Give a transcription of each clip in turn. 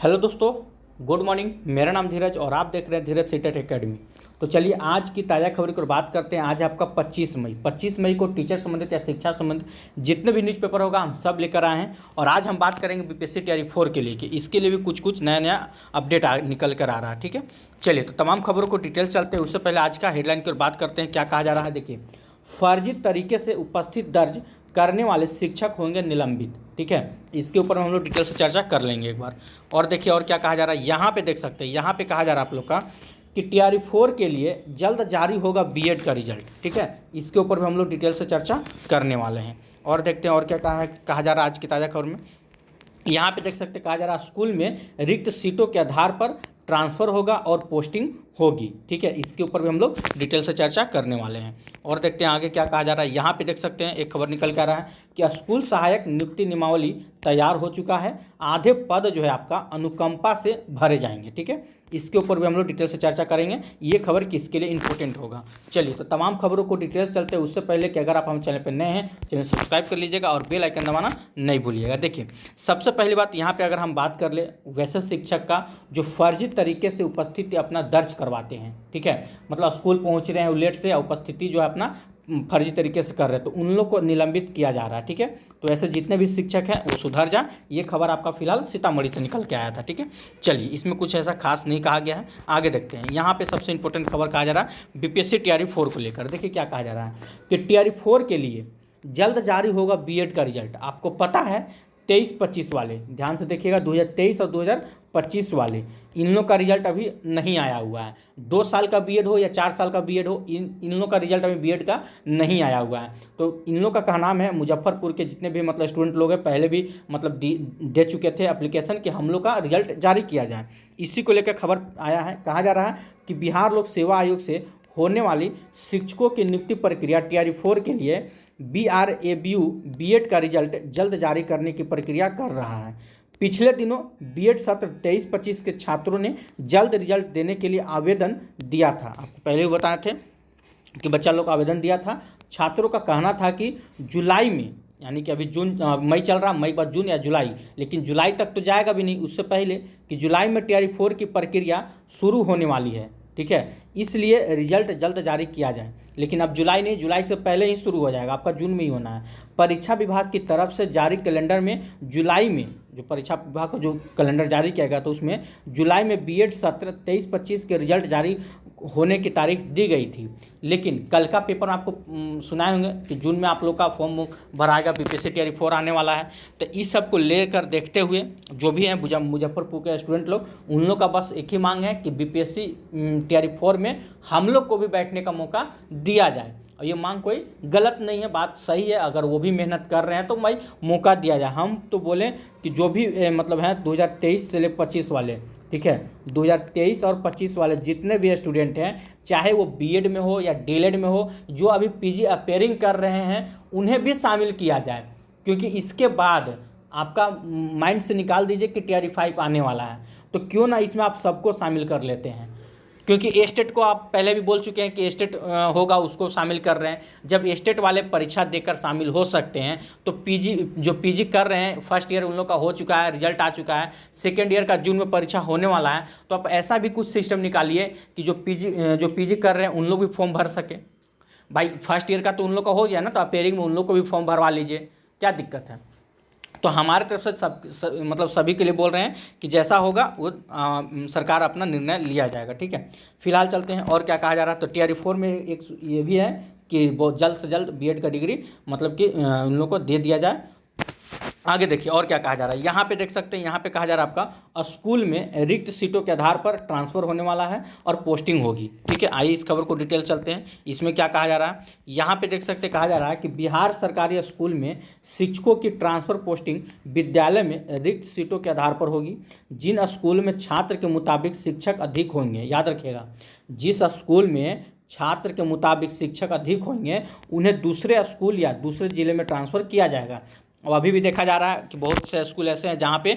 Hello दोस्तों, good morning. मेरा नाम धीरज और आप देख रहे हैं धीरज सीटेट एकेडमी। तो चलिए आज की ताज़ा खबर की बात करते हैं। आज आपका 25 मई को टीचर संबंधित या शिक्षा संबंधित जितने भी न्यूज़पेपर होगा हम सब लेकर आए हैं। और आज हम बात करेंगे बीपीएससी तैयारी 4 के लिए कि इसके लिए भी कुछ कुछ नया नया अपडेट निकल कर आ रहा है। ठीक है, चलिए तो तमाम खबरों को डिटेल चलते हैं। उससे पहले आज का हेडलाइन की ओर बात करते हैं। क्या कहा जा रहा है, देखिए, फर्जी तरीके से उपस्थित दर्ज करने वाले शिक्षक होंगे निलंबित। ठीक है, इसके ऊपर हम लोग डिटेल से चर्चा कर लेंगे एक बार। और देखिए और क्या कहा जा रहा है, यहाँ पे देख सकते हैं, यहाँ पे कहा जा रहा है आप लोग का कि टीआरई 4 के लिए जल्द जारी होगा बीएड का रिजल्ट। ठीक है, इसके ऊपर भी हम लोग डिटेल से चर्चा करने वाले हैं। और देखते हैं और क्या कहा जा रहा है आज की ताज़ा खबर में। यहाँ पे देख सकते हैं, कहा जा रहा है स्कूल में रिक्त सीटों के आधार पर ट्रांसफ़र होगा और पोस्टिंग होगी। ठीक है, इसके ऊपर भी हम लोग डिटेल से चर्चा करने वाले हैं। और देखते हैं आगे क्या कहा जा रहा है। यहाँ पे देख सकते हैं एक खबर निकल कर आ रहा है कि स्कूल सहायक नियुक्ति नियमावली तैयार हो चुका है। आधे पद जो है आपका अनुकंपा से भरे जाएंगे। ठीक है, इसके ऊपर भी हम लोग डिटेल से चर्चा करेंगे। ये खबर किसके लिए इंपॉर्टेंट होगा। चलिए तो तमाम खबरों को डिटेल चलते हैं। उससे पहले कि अगर आप हम चैनल पर नए हैं, चैनल सब्सक्राइब कर लीजिएगा और बेल आइकन दबाना नहीं भूलिएगा। देखिए सबसे पहली बात यहाँ पे अगर हम बात कर ले वैसे शिक्षक का जो फर्जी तरीके से उपस्थिति अपना दर्ज करवाते हैं। ठीक है, मतलब स्कूल पहुँच रहे हैं लेट से, उपस्थिति जो है अपना फर्जी तरीके से कर रहे हैं, तो उन लोग को निलंबित किया जा रहा है। ठीक है, तो ऐसे जितने भी शिक्षक हैं वो सुधर जाए। ये खबर आपका फिलहाल सीतामढ़ी से निकल के आया था। ठीक है, चलिए इसमें कुछ ऐसा खास नहीं कहा गया है। आगे देखते हैं। यहाँ पे सबसे इंपॉर्टेंट खबर कहा जा रहा है बीपीएससी टीआरई 4 को लेकर। देखिए क्या कहा जा रहा है कि टीआरई 4 के लिए जल्द जारी होगा बीएड का रिजल्ट। आपको पता है 23-25 वाले, ध्यान से देखिएगा, 2023 और 2025 वाले, इन लोग का रिजल्ट अभी नहीं आया हुआ है। 2 साल का बीएड हो या 4 साल का बीएड हो, इन लोग का रिजल्ट अभी बीएड का नहीं आया हुआ है। तो इन लोग का कहनाम है, मुजफ्फरपुर के जितने भी मतलब स्टूडेंट लोग हैं पहले भी मतलब दे चुके थे एप्लीकेशन कि हम लोग का रिजल्ट जारी किया जाए। इसी को लेकर खबर आया है। कहा जा रहा है कि बिहार लोक सेवा आयोग से होने वाली शिक्षकों की नियुक्ति प्रक्रिया टीआरई 4 के लिए BRABU बीएड का रिजल्ट जल्द जारी करने की प्रक्रिया कर रहा है। पिछले दिनों बीएड सत्र 23-25 के छात्रों ने जल्द रिजल्ट देने के लिए आवेदन दिया था। आपको पहले भी बताए थे कि बच्चा लोग आवेदन दिया था। छात्रों का कहना था कि जुलाई में, यानी कि अभी मई चल रहा, मई बाद जून या जुलाई, लेकिन जुलाई तक तो जाएगा भी नहीं, उससे पहले कि जुलाई में टीआरई 4 की प्रक्रिया शुरू होने वाली है। ठीक है, इसलिए रिजल्ट जल्द जारी किया जाए। लेकिन अब जुलाई नहीं, जुलाई से पहले ही शुरू हो जाएगा, आपका जून में ही होना है। परीक्षा विभाग की तरफ से जारी कैलेंडर में जुलाई में, जो परीक्षा विभाग का जो कैलेंडर जारी किया गया तो उसमें जुलाई में बीएड सत्र 23-25 के रिजल्ट जारी होने की तारीख दी गई थी। लेकिन कल का पेपर आपको सुनाए होंगे कि जून में आप लोग का फॉर्म भराएगा, बीपीएससी टीआरई 4 आने वाला है। तो इस सब को लेकर देखते हुए जो भी हैं मुजफ्फरपुर के स्टूडेंट लोग, उन लोग का बस एक ही मांग है कि बीपीएससी टीआरई 4 में हम लोग को भी बैठने का मौका दिया जाए। और ये मांग कोई गलत नहीं है, बात सही है। अगर वो भी मेहनत कर रहे हैं तो भाई मौका दिया जाए। हम तो बोलें कि जो भी मतलब हैं 2023 से लेकर 25 वाले, ठीक है, 2023 और 25 वाले जितने भी स्टूडेंट हैं, चाहे वो बीएड में हो या डीएलएड में हो, जो अभी पीजी अपेयरिंग कर रहे हैं, उन्हें भी शामिल किया जाए। क्योंकि इसके बाद आपका माइंड से निकाल दीजिए कि टीआरई 5 आने वाला है, तो क्यों ना इसमें आप सबको शामिल कर लेते हैं। क्योंकि एस्टेट को आप पहले भी बोल चुके हैं कि एस्टेट होगा, उसको शामिल कर रहे हैं। जब एस्टेट वाले परीक्षा देकर शामिल हो सकते हैं तो पीजी कर रहे हैं, फर्स्ट ईयर उन लोग का हो चुका है, रिजल्ट आ चुका है, सेकेंड ईयर का जून में परीक्षा होने वाला है, तो आप ऐसा भी कुछ सिस्टम निकालिए कि जो पीजी कर रहे हैं उन लोग भी फॉर्म भर सके। भाई फर्स्ट ईयर का तो उन लोग का हो गया ना, तो अपेयरिंग में उन लोग को भी फॉर्म भरवा लीजिए, क्या दिक्कत है। तो हमारे तरफ से मतलब सभी के लिए बोल रहे हैं कि जैसा होगा वो सरकार अपना निर्णय लिया जाएगा। ठीक है, फिलहाल चलते हैं और क्या कहा जा रहा है। तो टीआरई 4 में एक ये भी है कि बहुत जल्द से जल्द बीएड का डिग्री मतलब कि उन लोगों को दे दिया जाए। आगे देखिए और क्या कहा जा रहा है। यहाँ पे देख सकते हैं, यहाँ पे कहा जा रहा है आपका स्कूल में रिक्त सीटों के आधार पर ट्रांसफ़र होने वाला है और पोस्टिंग होगी। ठीक है, आइए इस खबर को डिटेल चलते हैं। इसमें क्या कहा जा रहा है, यहाँ पे देख सकते हैं, कहा जा रहा है कि बिहार सरकारी स्कूल में शिक्षकों की ट्रांसफ़र पोस्टिंग विद्यालय में रिक्त सीटों के आधार पर होगी। जिन स्कूल में छात्र के मुताबिक शिक्षक अधिक होंगे, याद रखिएगा, जिस स्कूल में छात्र के मुताबिक शिक्षक अधिक होंगे उन्हें दूसरे स्कूल या दूसरे ज़िले में ट्रांसफ़र किया जाएगा। और अभी भी देखा जा रहा है कि बहुत से स्कूल ऐसे हैं जहाँ पे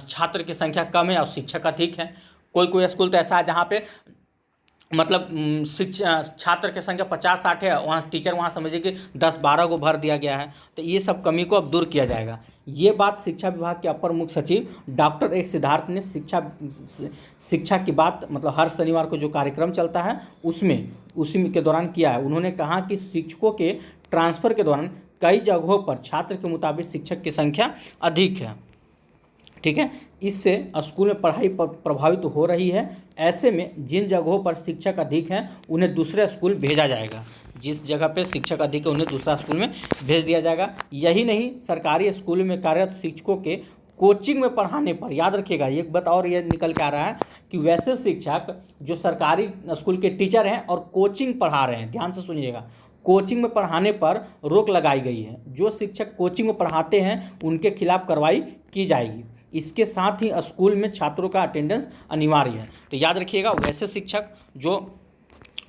छात्र की संख्या कम है और शिक्षक अधिक है। कोई कोई स्कूल तो ऐसा है जहाँ पे मतलब शिक्षा छात्र की संख्या 50-60 है, वहाँ टीचर वहाँ समझिए कि 10-12 को भर दिया गया है। तो ये सब कमी को अब दूर किया जाएगा। ये बात शिक्षा विभाग के अपर मुख्य सचिव डॉक्टर एक सिद्धार्थ ने शिक्षा की बात मतलब हर शनिवार को जो कार्यक्रम चलता है उसी के दौरान किया है। उन्होंने कहा कि शिक्षकों के ट्रांसफ़र के दौरान कई जगहों पर छात्र के मुताबिक शिक्षक की संख्या अधिक है, ठीक है। इससे स्कूल में पढ़ाई प्रभावित हो रही है। ऐसे में जिन जगहों पर शिक्षक अधिक हैं उन्हें दूसरे स्कूल भेजा जाएगा। जिस जगह पे शिक्षक अधिक है उन्हें दूसरा स्कूल में भेज दिया जाएगा। यही नहीं, सरकारी स्कूल में कार्यरत शिक्षकों के कोचिंग में पढ़ाने पर, याद रखिएगा एक बात और ये निकल के आ रहा है कि वैसे शिक्षक जो सरकारी स्कूल के टीचर हैं और कोचिंग पढ़ा रहे हैं, ध्यान से सुनिएगा, कोचिंग में पढ़ाने पर रोक लगाई गई है। जो शिक्षक कोचिंग में पढ़ाते हैं उनके खिलाफ कार्रवाई की जाएगी। इसके साथ ही स्कूल में छात्रों का अटेंडेंस अनिवार्य है। तो याद रखिएगा, वैसे शिक्षक जो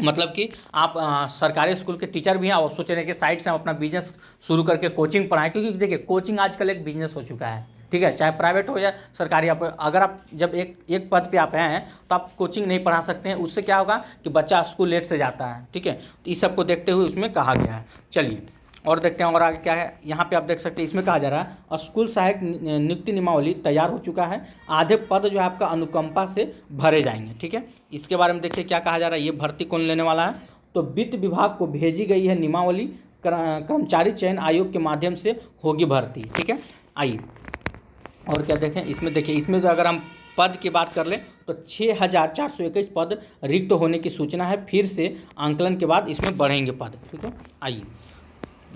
मतलब कि आप सरकारी स्कूल के टीचर भी हैं और सोच रहे हैं कि साइड से हम अपना बिजनेस शुरू करके कोचिंग पढ़ाएं, क्योंकि देखिए कोचिंग आजकल एक बिजनेस हो चुका है, ठीक है, चाहे प्राइवेट हो या सरकारी। आप अगर आप जब एक पद पे आप हैं तो आप कोचिंग नहीं पढ़ा सकते हैं। उससे क्या होगा कि बच्चा स्कूल लेट से जाता है, ठीक है। तो इस सब को देखते हुए उसमें कहा गया है। चलिए और देखते हैं और आगे क्या है। यहाँ पे आप देख सकते हैं, इसमें कहा जा रहा है स्कूल सहायक नियुक्ति नियमावली तैयार हो चुका है। आधे पद जो है आपका अनुकंपा से भरे जाएंगे, ठीक है। इसके बारे में देखिए क्या कहा जा रहा है, ये भर्ती कौन लेने वाला है। तो वित्त विभाग को भेजी गई है नियमावली, कर्मचारी चयन आयोग के माध्यम से होगी भर्ती, ठीक है। आइए और क्या देखें, इसमें देखिए, इसमें अगर हम पद की बात कर लें तो 6421 पद रिक्त होने की सूचना है। फिर से आंकलन के बाद इसमें बढ़ेंगे पद, ठीक है। आइए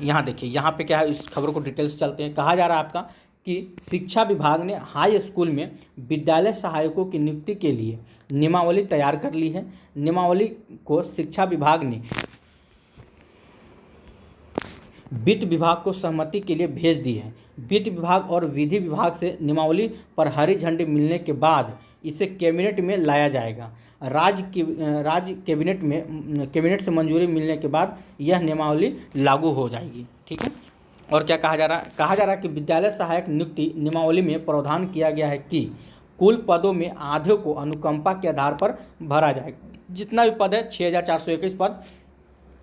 यहाँ देखिए, यहाँ पे क्या है, इस खबर को डिटेल्स चलते हैं। कहा जा रहा है आपका कि शिक्षा विभाग ने हाई स्कूल में विद्यालय सहायकों की नियुक्ति के लिए नियमावली तैयार कर ली है। नियमावली को शिक्षा विभाग ने वित्त विभाग को सहमति के लिए भेज दी है। वित्त विभाग और विधि विभाग से नियमावली पर हरी झंडी मिलने के बाद इसे कैबिनेट में लाया जाएगा। राज्य कैबिनेट से मंजूरी मिलने के बाद यह नियमावली लागू हो जाएगी, ठीक है। और क्या कहा जा रहा है कि विद्यालय सहायक नियुक्ति नियमावली में प्रावधान किया गया है कि कुल पदों में आधे को अनुकंपा के आधार पर भरा जाएगा। जितना भी पद है 6421 पद,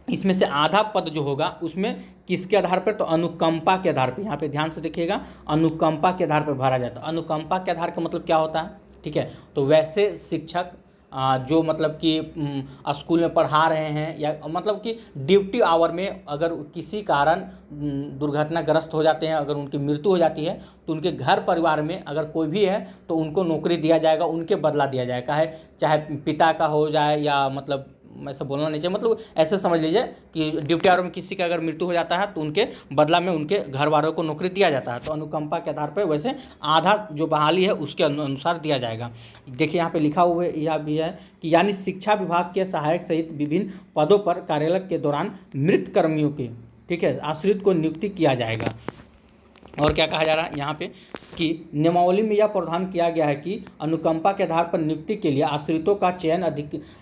इसमें से आधा पद जो होगा उसमें किसके आधार पर, तो अनुकंपा के आधार पर। यहाँ पे ध्यान से देखिएगा, अनुकंपा के आधार पर भरा जाता है। अनुकंपा के आधार का मतलब क्या होता है, ठीक है। तो वैसे शिक्षक जो मतलब कि स्कूल में पढ़ा रहे हैं या मतलब कि ड्यूटी आवर में अगर किसी कारण दुर्घटनाग्रस्त हो जाते हैं, अगर उनकी मृत्यु हो जाती है तो उनके घर परिवार में अगर कोई भी है तो उनको नौकरी दिया जाएगा, उनके बदला दिया जाएगा, चाहे पिता का हो जाए या मतलब ऐसा बोलना नहीं चाहिए, मतलब ऐसे समझ लीजिए कि ड्यूटी आवर में किसी का अगर मृत्यु हो जाता है तो उनके बदला में उनके घर वालों को नौकरी दिया जाता है। तो अनुकंपा के आधार पर वैसे आधा जो बहाली है उसके अनुसार दिया जाएगा। देखिए यहाँ पे लिखा हुआ यह भी है कि यानी शिक्षा विभाग के सहायक सहित विभिन्न पदों पर कार्यालय के दौरान मृत कर्मियों के, ठीक है, आश्रित को नियुक्ति किया जाएगा। और क्या कहा जा रहा है यहाँ पे कि नियमावली में यह प्रावधान किया गया है कि अनुकंपा के आधार पर नियुक्ति के लिए आश्रितों का चयन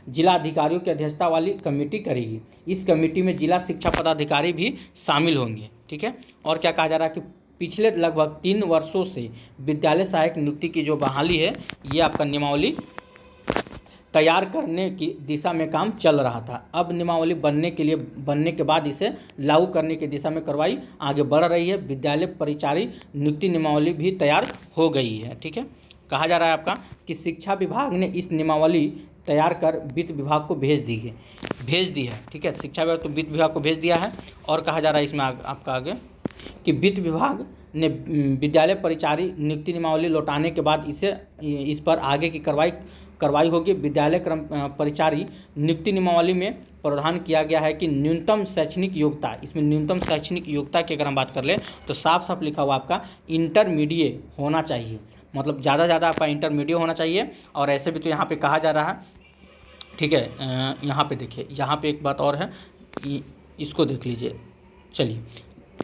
जिला अधिकारियों की अध्यक्षता वाली कमेटी करेगी। इस कमेटी में जिला शिक्षा पदाधिकारी भी शामिल होंगे, ठीक है। और क्या कहा जा रहा है कि पिछले लगभग 3 वर्षों से विद्यालय सहायक नियुक्ति की जो बहाली है ये आपका नियमावली तैयार करने की दिशा में काम चल रहा था। अब नियमावली बनने के बाद इसे लागू करने की दिशा में कार्रवाई आगे बढ़ रही है। विद्यालय परिचारी नियुक्ति नियमावली भी तैयार हो गई है, ठीक है। कहा जा रहा है आपका कि शिक्षा विभाग ने इस नियमावली तैयार कर वित्त विभाग को भेज दी है, ठीक है। शिक्षा विभाग तो वित्त विभाग को भेज दिया है। और कहा जा रहा है इसमें आपका आगे कि वित्त विभाग ने विद्यालय परिचारी नियुक्ति नियमावली लौटाने के बाद इस पर आगे की कार्रवाई होगी। विद्यालय परिचारी नियुक्ति नियमावली में प्रावधान किया गया है कि न्यूनतम शैक्षणिक योग्यता, इसमें न्यूनतम शैक्षणिक योग्यता की अगर हम बात कर लें तो साफ साफ लिखा हुआ आपका इंटरमीडिएट होना चाहिए, मतलब ज़्यादा आपका इंटरमीडिएट होना चाहिए। और ऐसे भी तो यहाँ पे कहा जा रहा है, ठीक है। यहाँ पे देखिए, यहाँ पे एक बात और है, इसको देख लीजिए। चलिए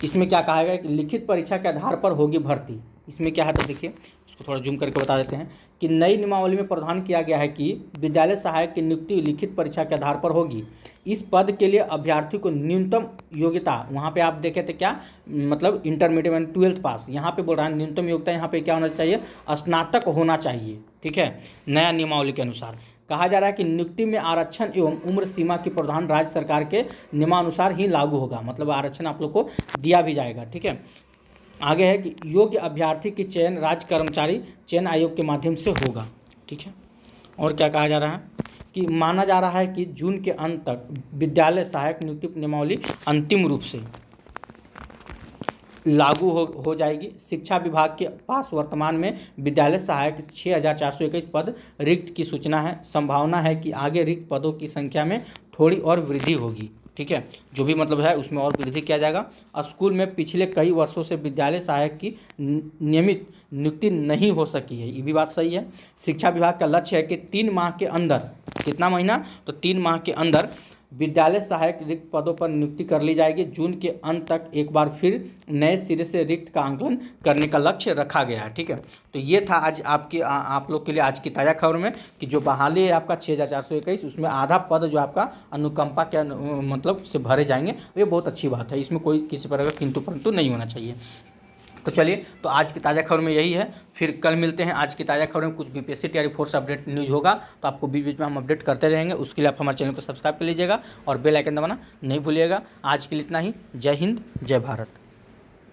इसमें क्या कहा गया कि लिखित परीक्षा के आधार पर होगी भर्ती। इसमें क्या है तो देखिए, इसको थोड़ा जूम करके बता देते हैं कि नई नियमावली में प्रावधान किया गया है कि विद्यालय सहायक की नियुक्ति लिखित परीक्षा के आधार पर होगी। इस पद के लिए अभ्यर्थी को न्यूनतम योग्यता, वहाँ पे आप देखे थे क्या, मतलब इंटरमीडिएट 12th पास, यहाँ पे बोल रहा है न्यूनतम योग्यता यहाँ पे क्या होना चाहिए, स्नातक होना चाहिए, ठीक है, नया नियमावली के अनुसार। कहा जा रहा है कि नियुक्ति में आरक्षण एवं उम्र सीमा की प्रावधान राज्य सरकार के नियमानुसार ही लागू होगा, मतलब आरक्षण आप लोग को दिया भी जाएगा। ठीक है, आगे है कि योग्य अभ्यर्थी की चयन राज्य कर्मचारी चयन आयोग के माध्यम से होगा। ठीक है, और क्या कहा जा रहा है कि माना जा रहा है कि जून के अंत तक विद्यालय सहायक नियुक्ति नियमावली अंतिम रूप से लागू हो जाएगी। शिक्षा विभाग के पास वर्तमान में विद्यालय सहायक 6421 पद रिक्त की सूचना है। संभावना है कि आगे रिक्त पदों की संख्या में थोड़ी और वृद्धि होगी। ठीक है, जो भी मतलब है उसमें और वृद्धि किया जाएगा। स्कूल में पिछले कई वर्षों से विद्यालय सहायक की नियमित नियुक्ति नहीं हो सकी है, ये भी बात सही है। शिक्षा विभाग का लक्ष्य है कि 3 माह के अंदर, कितना महीना, तो 3 माह के अंदर विद्यालय सहायक रिक्त पदों पर नियुक्ति कर ली जाएगी। जून के अंत तक एक बार फिर नए सिरे से रिक्त का आंकलन करने का लक्ष्य रखा गया है। ठीक है, तो ये था आज आप लोग के लिए आज की ताज़ा खबर में कि जो बहाली है आपका 6421, उसमें आधा पद जो आपका अनुकंपा के मतलब से भरे जाएंगे। ये बहुत अच्छी बात है, इसमें कोई किसी प्रकार का किंतु परंतु नहीं होना चाहिए। तो चलिए, तो आज की ताज़ा खबर में यही है, फिर कल मिलते हैं। आज की ताज़ा खबर में कुछ बीपीएससी तैयारी फोर्स अपडेट न्यूज़ होगा, तो आपको बीच बीच में हम अपडेट करते रहेंगे। उसके लिए आप हमारे चैनल को सब्सक्राइब कर लीजिएगा और बेल आइकन दबाना नहीं भूलिएगा। आज के लिए इतना ही। जय हिंद, जय भारत।